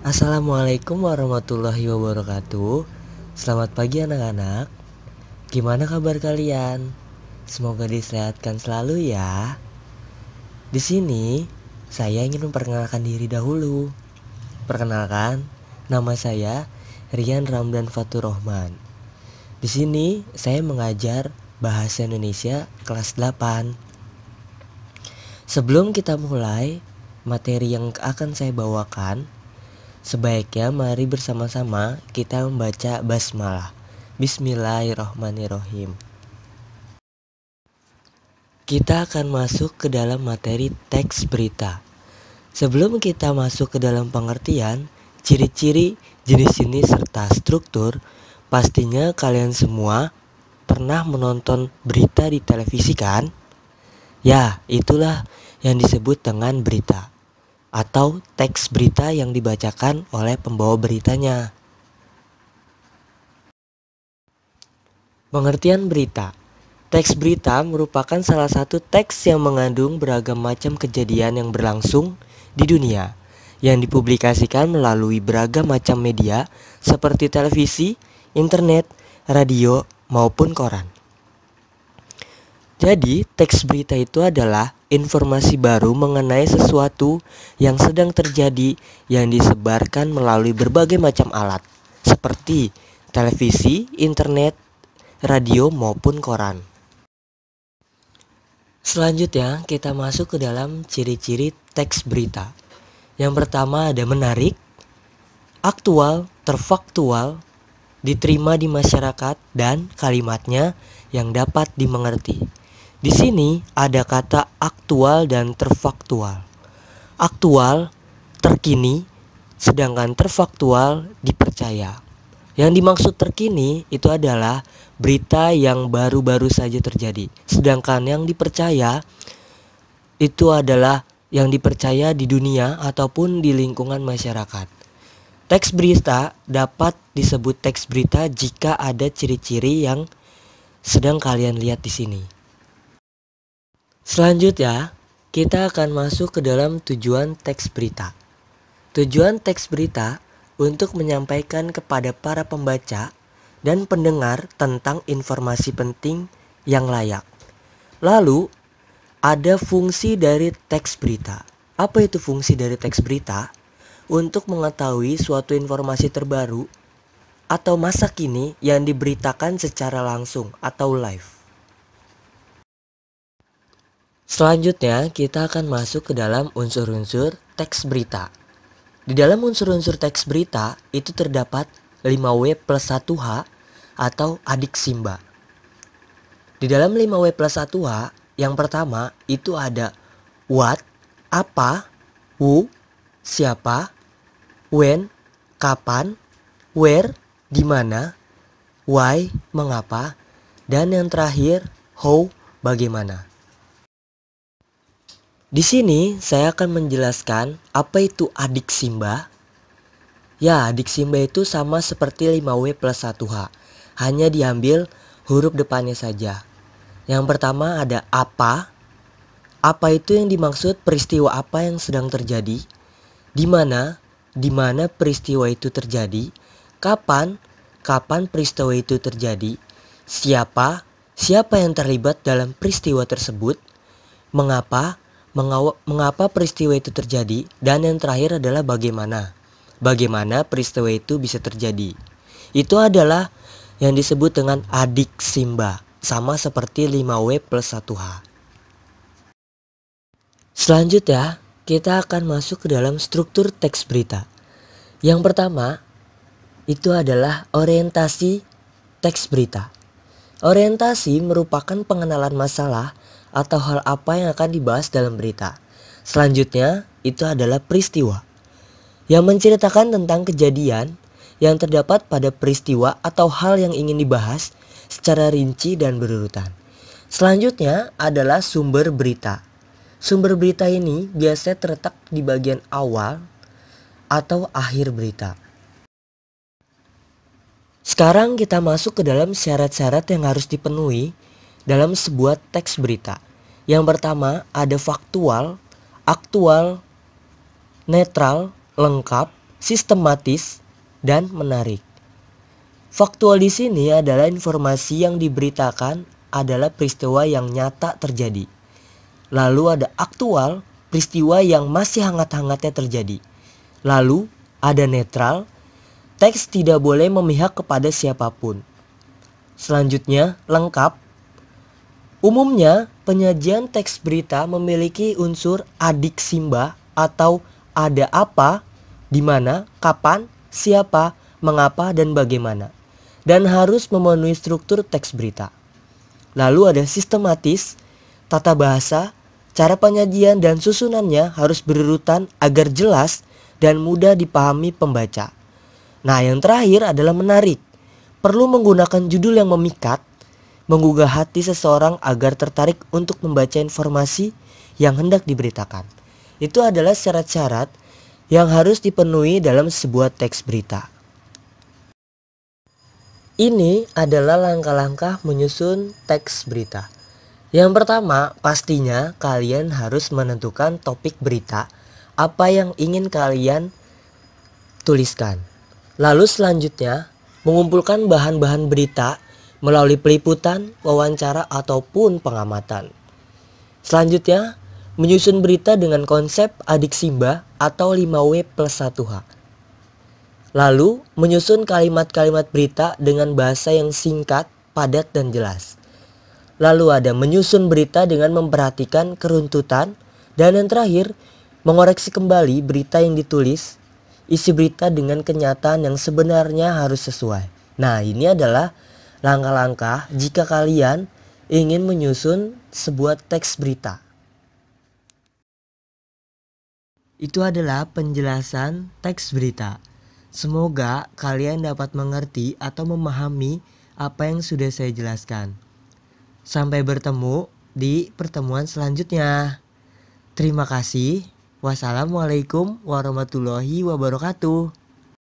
Assalamualaikum warahmatullahi wabarakatuh. Selamat pagi anak-anak. Gimana kabar kalian? Semoga disehatkan selalu ya. Di sini saya ingin memperkenalkan diri dahulu. Perkenalkan, nama saya Rian Ramdan Fatur Rahman. Di sini saya mengajar Bahasa Indonesia kelas 8. Sebelum kita mulai materi yang akan saya bawakan, sebaiknya mari bersama-sama kita membaca basmalah. Bismillahirrahmanirrahim. Kita akan masuk ke dalam materi teks berita. Sebelum kita masuk ke dalam pengertian, ciri-ciri, jenis-jenis serta struktur, pastinya kalian semua pernah menonton berita di televisi kan? Ya, itulah yang disebut dengan berita atau teks berita yang dibacakan oleh pembawa beritanya. Pengertian berita. Teks berita merupakan salah satu teks yang mengandung beragam macam kejadian yang berlangsung di dunia yang dipublikasikan melalui beragam macam media seperti televisi, internet, radio, maupun koran. Jadi, teks berita itu adalah informasi baru mengenai sesuatu yang sedang terjadi yang disebarkan melalui berbagai macam alat seperti televisi, internet, radio, maupun koran. Selanjutnya, kita masuk ke dalam ciri-ciri teks berita. Yang pertama ada menarik, aktual, terfaktual, diterima di masyarakat, dan kalimatnya yang dapat dimengerti. Di sini ada kata aktual dan terfaktual. Aktual, terkini, sedangkan terfaktual, dipercaya. Yang dimaksud terkini itu adalah berita yang baru-baru saja terjadi. Sedangkan yang dipercaya itu adalah yang dipercaya di dunia ataupun di lingkungan masyarakat. Teks berita dapat disebut teks berita jika ada ciri-ciri yang sedang kalian lihat di sini. Selanjutnya, kita akan masuk ke dalam tujuan teks berita. Tujuan teks berita untuk menyampaikan kepada para pembaca dan pendengar tentang informasi penting yang layak. Lalu, ada fungsi dari teks berita. Apa itu fungsi dari teks berita? Untuk mengetahui suatu informasi terbaru atau masa kini yang diberitakan secara langsung atau live. Selanjutnya, kita akan masuk ke dalam unsur-unsur teks berita. Di dalam unsur-unsur teks berita itu terdapat 5W plus 1H atau adik simba. Di dalam 5W plus 1H, yang pertama itu ada what, apa, who, siapa, when, kapan, where, di mana, why, mengapa, dan yang terakhir how, bagaimana. Di sini saya akan menjelaskan apa itu adik simba. Ya, adik simba itu sama seperti 5W plus 1H, hanya diambil huruf depannya saja. Yang pertama ada apa. Apa itu yang dimaksud peristiwa apa yang sedang terjadi. Di mana peristiwa itu terjadi. Kapan peristiwa itu terjadi. Siapa yang terlibat dalam peristiwa tersebut. Mengapa peristiwa itu terjadi. Dan yang terakhir adalah bagaimana peristiwa itu bisa terjadi. Itu adalah yang disebut dengan adik simba, sama seperti 5W plus 1H. Selanjutnya, kita akan masuk ke dalam struktur teks berita. Yang pertama, itu adalah orientasi teks berita. Orientasi merupakan pengenalan masalah atau hal apa yang akan dibahas dalam berita. Selanjutnya, itu adalah peristiwa, yang menceritakan tentang kejadian yang terdapat pada peristiwa atau hal yang ingin dibahas secara rinci dan berurutan. Selanjutnya adalah sumber berita. Sumber berita ini biasanya terletak di bagian awal atau akhir berita. Sekarang kita masuk ke dalam syarat-syarat yang harus dipenuhi dalam sebuah teks berita. Yang pertama ada faktual, aktual, netral, lengkap, sistematis, dan menarik. Faktual di sini adalah informasi yang diberitakan adalah peristiwa yang nyata terjadi. Lalu ada aktual, peristiwa yang masih hangat-hangatnya terjadi. Lalu ada netral, teks tidak boleh memihak kepada siapapun. Selanjutnya lengkap. Umumnya penyajian teks berita memiliki unsur adik simba atau ada apa, di mana, kapan, siapa, mengapa, dan bagaimana. Dan harus memenuhi struktur teks berita. Lalu ada sistematis, tata bahasa, cara penyajian dan susunannya harus berurutan agar jelas dan mudah dipahami pembaca. Nah, yang terakhir adalah menarik. Perlu menggunakan judul yang memikat, menggugah hati seseorang agar tertarik untuk membaca informasi yang hendak diberitakan. Itu adalah syarat-syarat yang harus dipenuhi dalam sebuah teks berita. Ini adalah langkah-langkah menyusun teks berita. Yang pertama, pastinya kalian harus menentukan topik berita apa yang ingin kalian tuliskan. Lalu selanjutnya, mengumpulkan bahan-bahan berita melalui peliputan, wawancara, ataupun pengamatan. Selanjutnya, menyusun berita dengan konsep adik simba atau 5W+1H. Lalu, menyusun kalimat-kalimat berita dengan bahasa yang singkat, padat, dan jelas. Lalu ada menyusun berita dengan memperhatikan keruntutan. Dan yang terakhir, mengoreksi kembali berita yang ditulis, isi berita dengan kenyataan yang sebenarnya harus sesuai. Nah, ini adalah langkah-langkah jika kalian ingin menyusun sebuah teks berita. Itu adalah penjelasan teks berita. Semoga kalian dapat mengerti atau memahami apa yang sudah saya jelaskan. Sampai bertemu di pertemuan selanjutnya. Terima kasih. Wassalamualaikum warahmatullahi wabarakatuh.